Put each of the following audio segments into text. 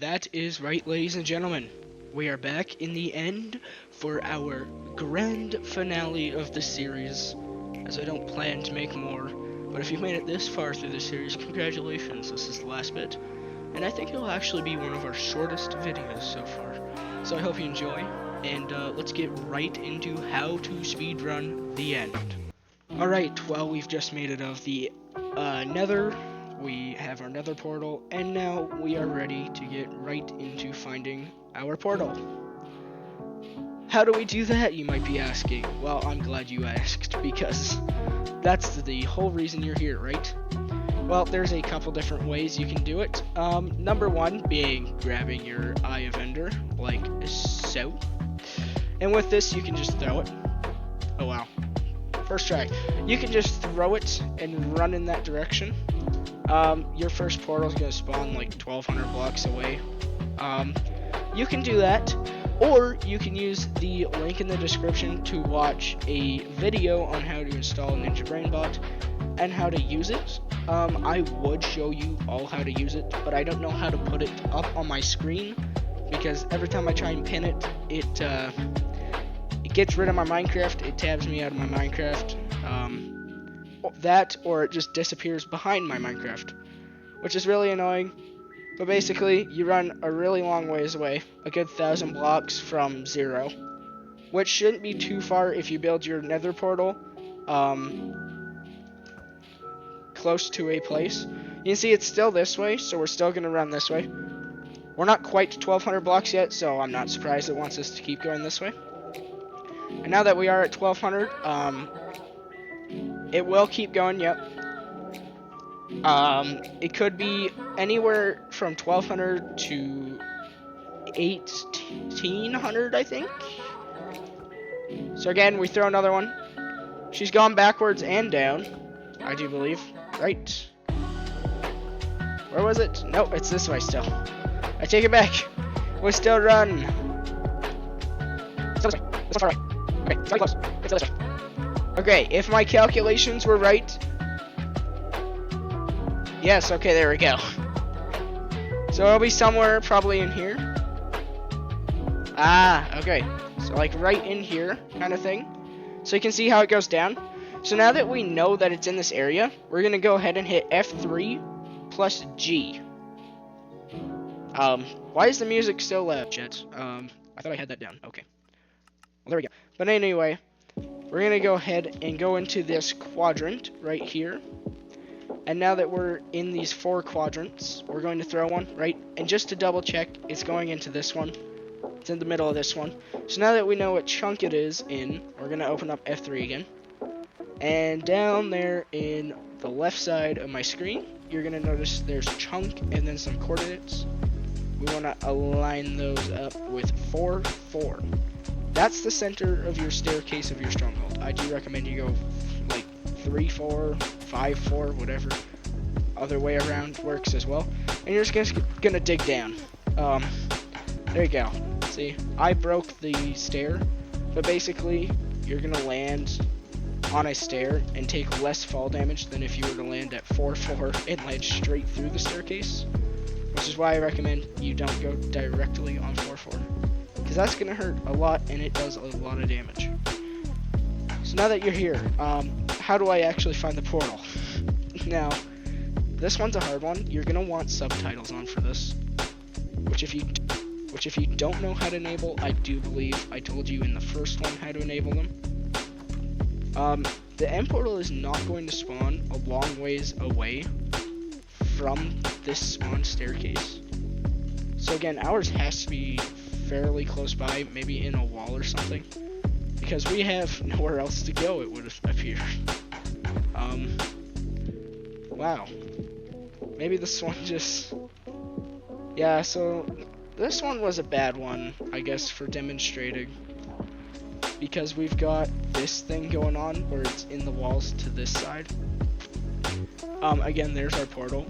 That is right, ladies and gentlemen. We are back in the end for our grand finale of the series, as I don't plan to make more. But if you've made it this far through the series, congratulations, this is the last bit. And I think it'll actually be one of our shortest videos so far. So I hope you enjoy, and let's get right into how to speedrun the end. Alright, well, we've just made it of the nether. We have our nether portal, and now we are ready to get right into finding our portal. How do we do that, you might be asking? Well, I'm glad you asked, because that's the whole reason you're here, right? Well, there's a couple different ways you can do it. Number one being grabbing your Eye of Ender, like so. And with this, you can just throw it. Oh wow. First try. You can just throw it and run in that direction. Your first portal is going to spawn like 1,200 blocks away. You can do that, or you can use the link in the description to watch a video on how to install Ninja BrainBot and how to use it. I would show you all how to use it, but I don't know how to put it up on my screen, because every time I try and pin it, it gets rid of my Minecraft, it tabs me out of my Minecraft. That, or it just disappears behind my Minecraft, which is really annoying. But basically, you run a really long ways away, a good 1,000 blocks from 0, which shouldn't be too far if you build your nether portal close to a place. You can see it's still this way, so we're still going to run this way. We're not quite to 1,200 blocks yet, so I'm not surprised it wants us to keep going this way. And now that we are at 1,200, it will keep going, yep. It could be anywhere from 1,200 to 1,800, I think. So again, we throw another one. She's gone backwards and down, I do believe. Right. Where was it? Nope, it's this way still. I take it back. We still run. Still this way. This one's far right. Okay, it's really close. It's still this way. Okay, if my calculations were right. Yes, okay, there we go. So it'll be somewhere probably in here. Ah, okay. So like right in here kind of thing. So you can see how it goes down. So now that we know that it's in this area, we're going to go ahead and hit F3 plus G. Why is the music so loud, chat? I thought I had that down. Okay. Well, there we go. But anyway, we're going to go ahead and go into this quadrant right here. And now that we're in these 4 quadrants, we're going to throw one, right? And just to double check, it's going into this one. It's in the middle of this one. So now that we know what chunk it is in, we're going to open up F3 again. And down there in the left side of my screen, you're going to notice there's chunk and then some coordinates. We want to align those up with 4, 4. That's the center of your staircase of your stronghold. I do recommend you go like 3, 4, 5, 4, whatever. Other way around works as well. And you're just gonna dig down. There you go. See, I broke the stair, but basically you're gonna land on a stair and take less fall damage than if you were to land at 4, 4 and land straight through the staircase. Which is why I recommend you don't go directly on 4, 4. Because that's gonna hurt a lot and it does a lot of damage. So now that you're here, how do I actually find the portal? Now, this one's a hard one. You're gonna want subtitles on for this, which if you don't know how to enable, I do believe I told you in the first one how to enable them. The end portal is not going to spawn a long ways away from this spawn staircase. So again, ours has to be fairly close by, maybe in a wall or something. Because we have nowhere else to go, it would appear. Wow. Maybe this one just... Yeah, so this one was a bad one, I guess, for demonstrating. Because we've got this thing going on where it's in the walls to this side. Again, there's our portal.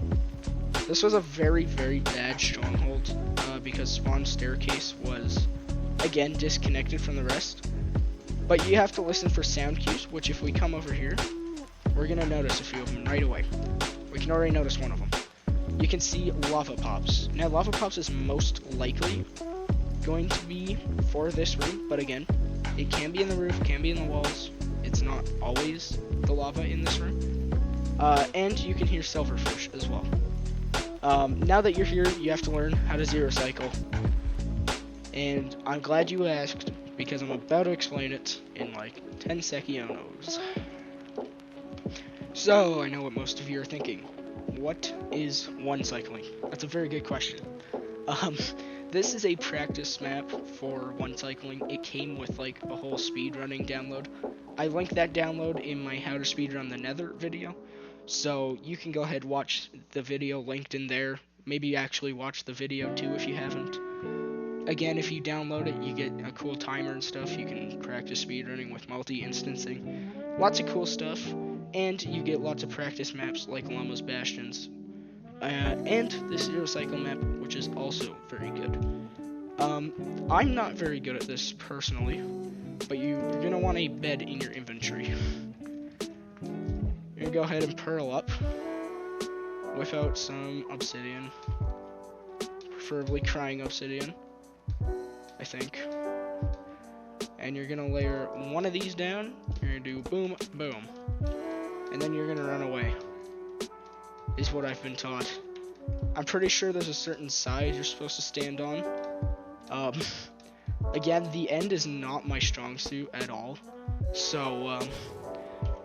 This was a very, very bad stronghold because spawn staircase was, again, disconnected from the rest. But you have to listen for sound cues, which if we come over here, we're going to notice a few of them right away. We can already notice one of them. you can see lava pops. Now, lava pops is most likely going to be for this room, but again, it can be in the roof, can be in the walls. It's not always the lava in this room. And you can hear silverfish as well. Now that you're here, you have to learn how to zero cycle. And I'm glad you asked, because I'm about to explain it in like 10 seconds. So, I know what most of you are thinking. What is one cycling? That's a very good question. This is a practice map for one cycling. It came with like a whole speedrunning download. I linked that download in my how to speedrun the Nether video. So you can go ahead and watch the video linked in there. Maybe actually watch the video too if you haven't. Again, if you download it, you get a cool timer and stuff. You can practice speedrunning with multi-instancing. Lots of cool stuff. And you get lots of practice maps like Llama's Bastions. And this Zero Cycle map, which is also very good. I'm not very good at this personally, but you're going to want a bed in your inventory. You're going to go ahead and pearl up, whip out some obsidian, preferably crying obsidian, I think. And you're going to layer one of these down, you're going to do boom, boom, and then you're going to run away, is what I've been taught. I'm pretty sure there's a certain side you're supposed to stand on. Again, the end is not my strong suit at all, so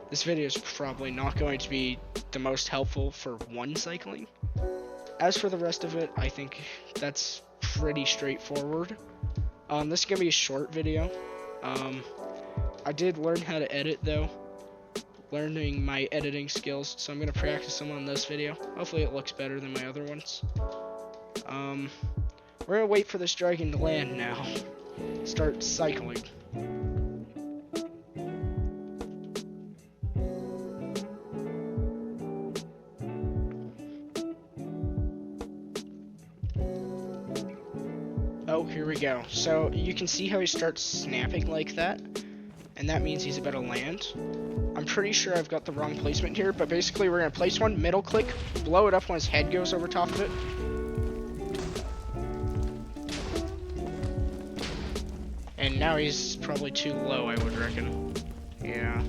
this video is probably not going to be the most helpful for one cycling. As for the rest of it, I think that's pretty straightforward. This is going to be a short video. I did learn how to edit though, learning my editing skills, so I'm going to practice them on this video. Hopefully it looks better than my other ones. We're going to wait for this dragon to land now. Start cycling. Oh, here we go. So you can see how he starts snapping like that, and that means he's about to land. I'm pretty sure I've got the wrong placement here, but basically we're going to place one, middle click, blow it up when his head goes over top of it. And now he's probably too low, I would reckon. Yeah.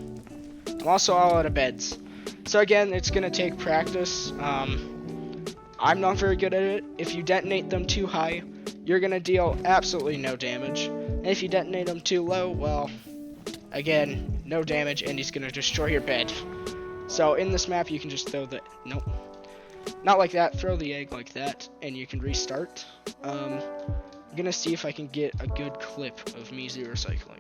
I'm also all out of beds. So again, it's going to take practice. I'm not very good at it. If you detonate them too high, you're going to deal absolutely no damage. And if you detonate them too low, well, again, no damage, and he's going to destroy your bed. So in this map, you can just throw the... Nope. Not like that. Throw the egg like that, and you can restart. I'm going to see if I can get a good clip of me zero cycling.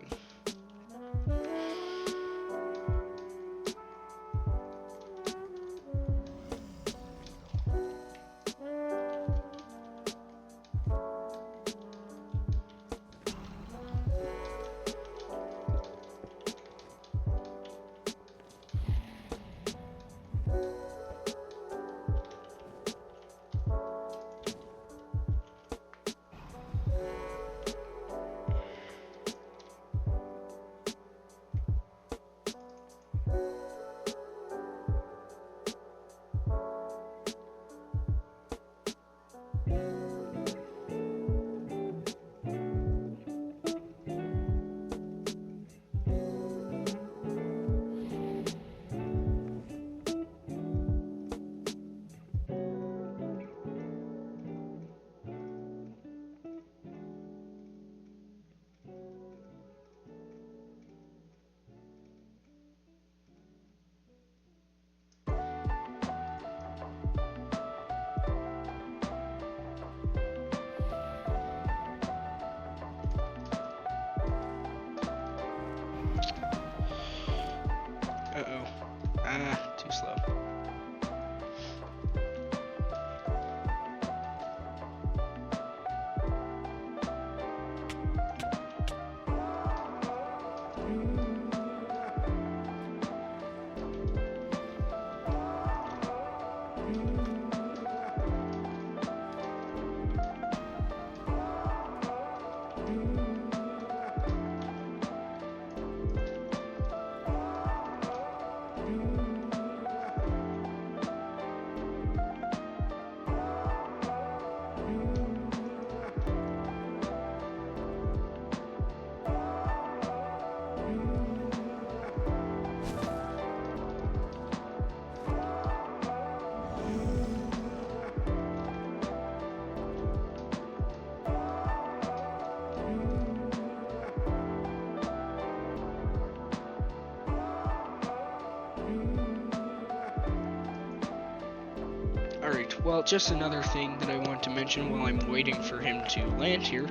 Alright, well, just another thing that I want to mention while I'm waiting for him to land here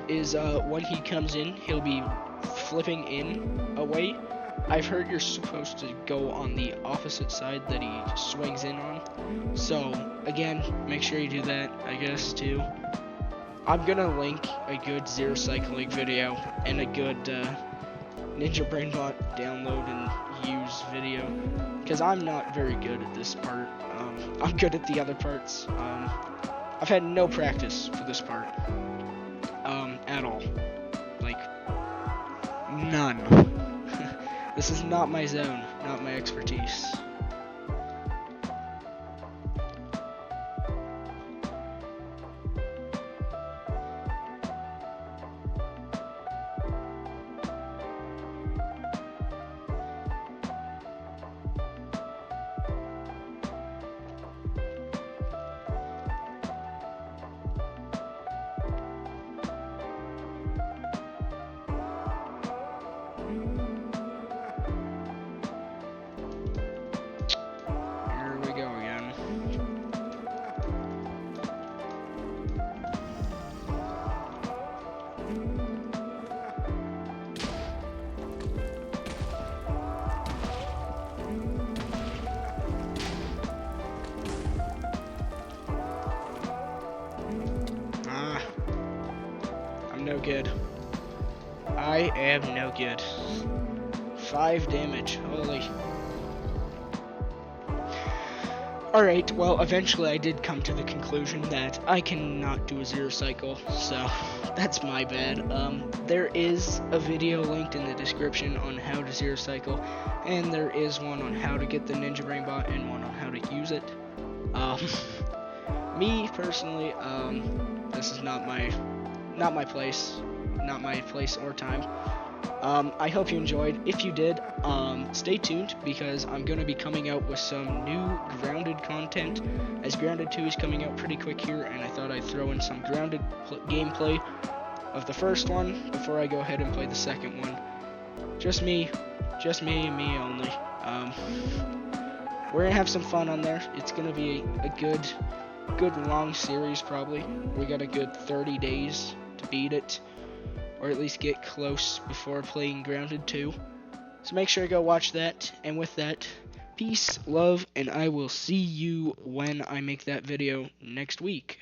is when he comes in, he'll be flipping in away. I've heard you're supposed to go on the opposite side that he swings in on. So, again, make sure you do that, I guess, too. I'm gonna link a good zero cycling video and a good Ninja BrainBot download and use video, because I'm not very good at this part. I'm good at the other parts. I've had no practice for this part, at all. Like, none. This is not my zone, not my expertise. No good. I am no good. 5 damage. Holy. Alright, well, eventually I did come to the conclusion that I cannot do a zero cycle, so that's my bad. There is a video linked in the description on how to zero cycle, and there is one on how to get the Ninja BrainBot and one on how to use it. Me, personally, this is not my place or time. I hope you enjoyed. If you did, stay tuned, because I'm going to be coming out with some new Grounded content, as Grounded 2 is coming out pretty quick here, and I thought I'd throw in some Grounded gameplay of the first one before I go ahead and play the second one. Just me and me only. We're going to have some fun on there. It's going to be a good long series, probably. We got a good 30 days to beat it, or at least get close before playing Grounded 2. So make sure to go watch that, and with that, peace, love, and I will see you when I make that video next week.